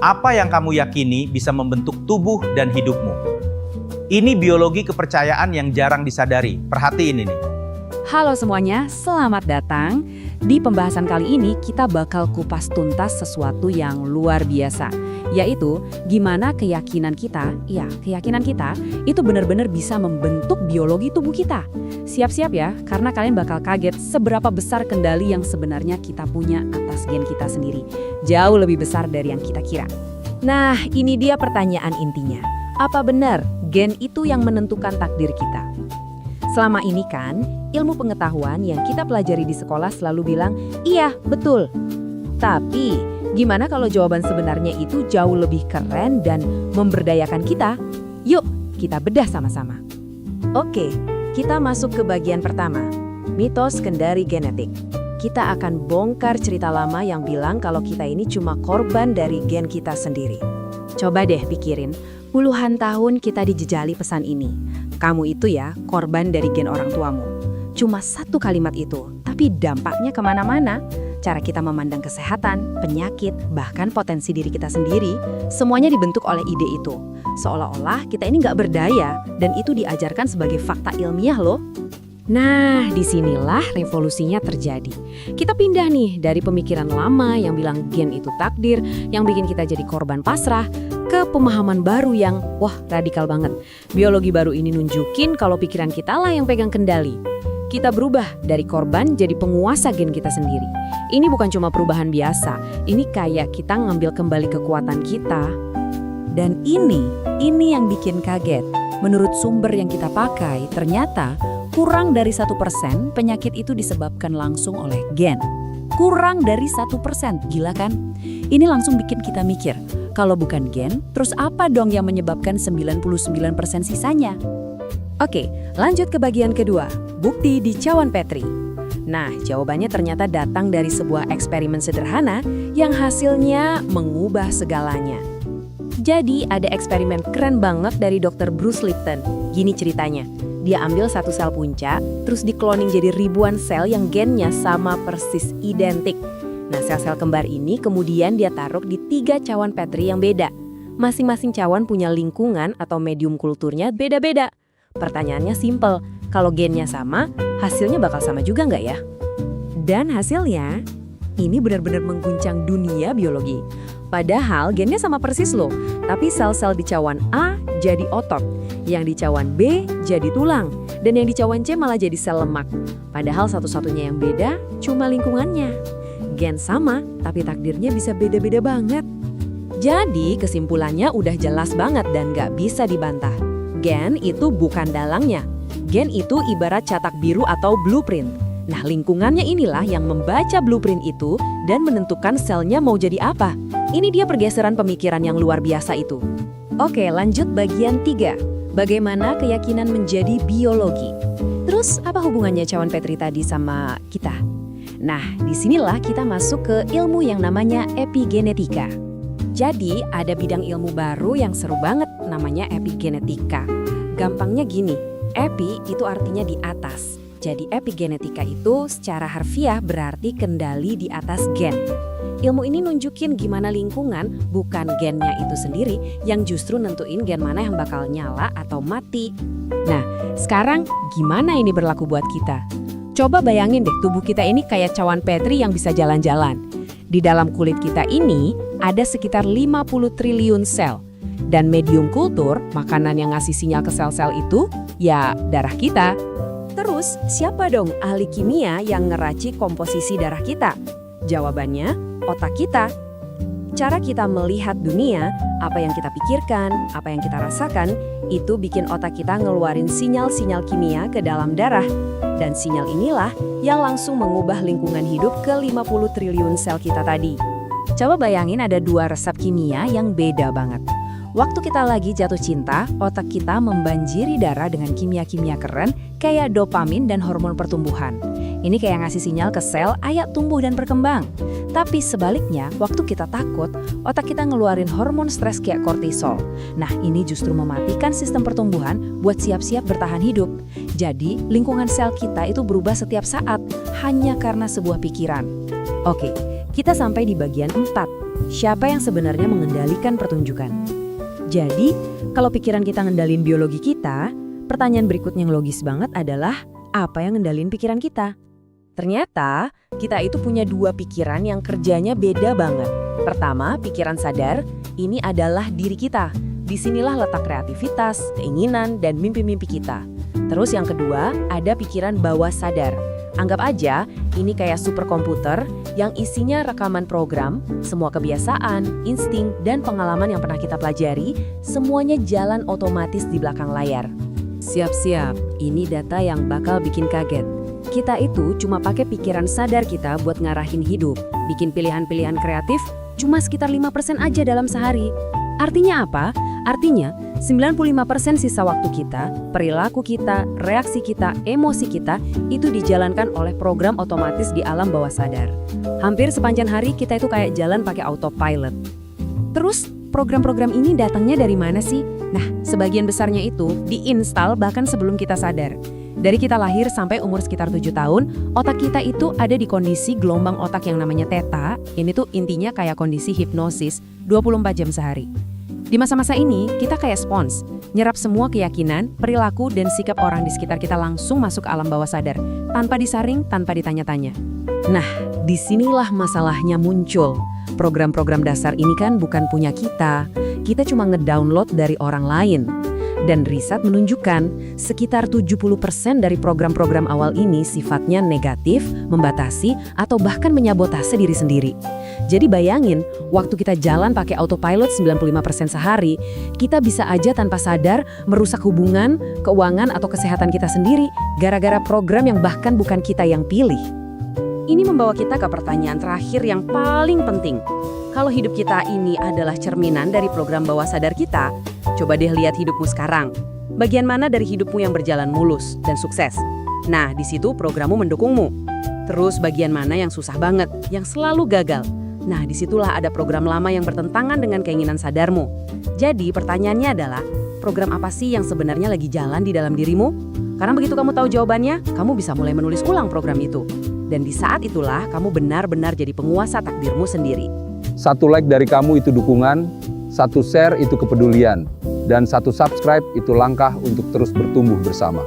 Apa yang kamu yakini bisa membentuk tubuh dan hidupmu. Ini biologi kepercayaan yang jarang disadari. Perhatiin ini. Halo semuanya, selamat datang. Di pembahasan kali ini kita bakal kupas tuntas sesuatu yang luar biasa, yaitu gimana keyakinan kita itu benar-benar bisa membentuk biologi tubuh kita. Siap-siap ya, karena kalian bakal kaget seberapa besar kendali yang sebenarnya kita punya atas gen kita sendiri. Jauh lebih besar dari yang kita kira. Nah, ini dia pertanyaan intinya. Apa benar gen itu yang menentukan takdir kita? Selama ini kan, ilmu pengetahuan yang kita pelajari di sekolah selalu bilang, iya, betul. Tapi, gimana kalau jawaban sebenarnya itu jauh lebih keren dan memberdayakan kita? Yuk, kita bedah sama-sama. Oke, kita masuk ke bagian pertama, mitos kendari genetik. Kita akan bongkar cerita lama yang bilang kalau kita ini cuma korban dari gen kita sendiri. Coba deh pikirin, puluhan tahun kita dijejali pesan ini. Kamu itu ya korban dari gen orang tuamu. Cuma satu kalimat itu, tapi dampaknya kemana-mana. Cara kita memandang kesehatan, penyakit, bahkan potensi diri kita sendiri, semuanya dibentuk oleh ide itu. Seolah-olah kita ini nggak berdaya, dan itu diajarkan sebagai fakta ilmiah loh. Nah, disinilah revolusinya terjadi. Kita pindah nih dari pemikiran lama yang bilang gen itu takdir, yang bikin kita jadi korban pasrah, ke pemahaman baru yang, wah, radikal banget. Biologi baru ini nunjukin kalau pikiran kita lah yang pegang kendali. Kita berubah dari korban jadi penguasa gen kita sendiri. Ini bukan cuma perubahan biasa, ini kayak kita ngambil kembali kekuatan kita. Dan ini yang bikin kaget. Menurut sumber yang kita pakai, ternyata kurang dari 1% penyakit itu disebabkan langsung oleh gen. Kurang dari 1%, gila kan? Ini langsung bikin kita mikir, kalau bukan gen, terus apa dong yang menyebabkan 99% sisanya? Oke, lanjut ke bagian kedua, bukti di cawan Petri. Nah, jawabannya ternyata datang dari sebuah eksperimen sederhana yang hasilnya mengubah segalanya. Jadi, ada eksperimen keren banget dari Dr. Bruce Lipton. Gini ceritanya. Dia ambil satu sel punca, terus dikloning jadi ribuan sel yang gennya sama persis identik. Nah, sel-sel kembar ini kemudian dia taruh di 3 cawan Petri yang beda. Masing-masing cawan punya lingkungan atau medium kulturnya beda-beda. Pertanyaannya simpel, kalau gennya sama, hasilnya bakal sama juga nggak ya? Dan hasilnya, ini benar-benar mengguncang dunia biologi. Padahal gennya sama persis loh, tapi sel-sel di cawan A jadi otot, yang di cawan B jadi tulang, dan yang di cawan C malah jadi sel lemak. Padahal satu-satunya yang beda cuma lingkungannya. Gen sama, tapi takdirnya bisa beda-beda banget. Jadi kesimpulannya udah jelas banget dan gak bisa dibantah. Gen itu bukan dalangnya. Gen itu ibarat cetak biru atau blueprint. Nah, lingkungannya inilah yang membaca blueprint itu dan menentukan selnya mau jadi apa. Ini dia pergeseran pemikiran yang luar biasa itu. Oke, lanjut bagian 3. Bagaimana keyakinan menjadi biologi? Terus apa hubungannya cawan Petri tadi sama kita? Nah, disinilah kita masuk ke ilmu yang namanya epigenetika. Jadi, ada bidang ilmu baru yang seru banget namanya epigenetika. Gampangnya gini, epi itu artinya di atas. Jadi epigenetika itu secara harfiah berarti kendali di atas gen. Ilmu ini nunjukin gimana lingkungan, bukan gennya itu sendiri, yang justru nentuin gen mana yang bakal nyala atau mati. Nah, sekarang gimana ini berlaku buat kita? Coba bayangin deh, tubuh kita ini kayak cawan Petri yang bisa jalan-jalan. Di dalam kulit kita ini ada sekitar 50 triliun sel. Dan medium kultur, makanan yang ngasih sinyal ke sel-sel itu, ya darah kita. Terus, siapa dong ahli kimia yang ngeracik komposisi darah kita? Jawabannya, otak kita. Cara kita melihat dunia, apa yang kita pikirkan, apa yang kita rasakan, itu bikin otak kita ngeluarin sinyal-sinyal kimia ke dalam darah. Dan sinyal inilah yang langsung mengubah lingkungan hidup ke 50 triliun sel kita tadi. Coba bayangin ada 2 resep kimia yang beda banget. Waktu kita lagi jatuh cinta, otak kita membanjiri darah dengan kimia-kimia keren kayak dopamin dan hormon pertumbuhan. Ini kayak ngasih sinyal ke sel, ayo tumbuh dan berkembang. Tapi sebaliknya, waktu kita takut, otak kita ngeluarin hormon stres kayak kortisol. Nah, ini justru mematikan sistem pertumbuhan buat siap-siap bertahan hidup. Jadi, lingkungan sel kita itu berubah setiap saat, hanya karena sebuah pikiran. Oke, kita sampai di bagian 4, siapa yang sebenarnya mengendalikan pertunjukan. Jadi, kalau pikiran kita ngendalin biologi kita, pertanyaan berikutnya yang logis banget adalah, apa yang ngendalin pikiran kita? Ternyata, kita itu punya dua pikiran yang kerjanya beda banget. Pertama, pikiran sadar, ini adalah diri kita. Disinilah letak kreativitas, keinginan, dan mimpi-mimpi kita. Terus yang kedua, ada pikiran bawah sadar. Anggap aja, ini kayak superkomputer yang isinya rekaman program, semua kebiasaan, insting, dan pengalaman yang pernah kita pelajari, semuanya jalan otomatis di belakang layar. Siap-siap, ini data yang bakal bikin kaget. Kita itu cuma pakai pikiran sadar kita buat ngarahin hidup, bikin pilihan-pilihan kreatif, cuma sekitar 5% aja dalam sehari. Artinya apa? Artinya, 95% sisa waktu kita, perilaku kita, reaksi kita, emosi kita, itu dijalankan oleh program otomatis di alam bawah sadar. Hampir sepanjang hari kita itu kayak jalan pakai autopilot. Terus, program-program ini datangnya dari mana sih? Nah, sebagian besarnya itu diinstal bahkan sebelum kita sadar. Dari kita lahir sampai umur sekitar 7 tahun, otak kita itu ada di kondisi gelombang otak yang namanya theta. Ini tuh intinya kayak kondisi hipnosis 24 jam sehari. Di masa-masa ini, kita kayak spons, nyerap semua keyakinan, perilaku, dan sikap orang di sekitar kita langsung masuk ke alam bawah sadar, tanpa disaring, tanpa ditanya-tanya. Nah, disinilah masalahnya muncul. Program-program dasar ini kan bukan punya kita cuma ngedownload dari orang lain. Dan riset menunjukkan sekitar 70% dari program-program awal ini sifatnya negatif, membatasi, atau bahkan menyabotase diri sendiri. Jadi bayangin, waktu kita jalan pakai autopilot 95% sehari, kita bisa aja tanpa sadar merusak hubungan, keuangan, atau kesehatan kita sendiri gara-gara program yang bahkan bukan kita yang pilih. Ini membawa kita ke pertanyaan terakhir yang paling penting. Kalau hidup kita ini adalah cerminan dari program bawah sadar kita, coba deh lihat hidupmu sekarang. Bagian mana dari hidupmu yang berjalan mulus dan sukses? Nah, di situ programmu mendukungmu. Terus bagian mana yang susah banget, yang selalu gagal? Nah, disitulah ada program lama yang bertentangan dengan keinginan sadarmu. Jadi pertanyaannya adalah, program apa sih yang sebenarnya lagi jalan di dalam dirimu? Karena begitu kamu tahu jawabannya, kamu bisa mulai menulis ulang program itu. Dan di saat itulah kamu benar-benar jadi penguasa takdirmu sendiri. 1 like dari kamu itu dukungan, 1 share itu kepedulian, dan 1 subscribe itu langkah untuk terus bertumbuh bersama.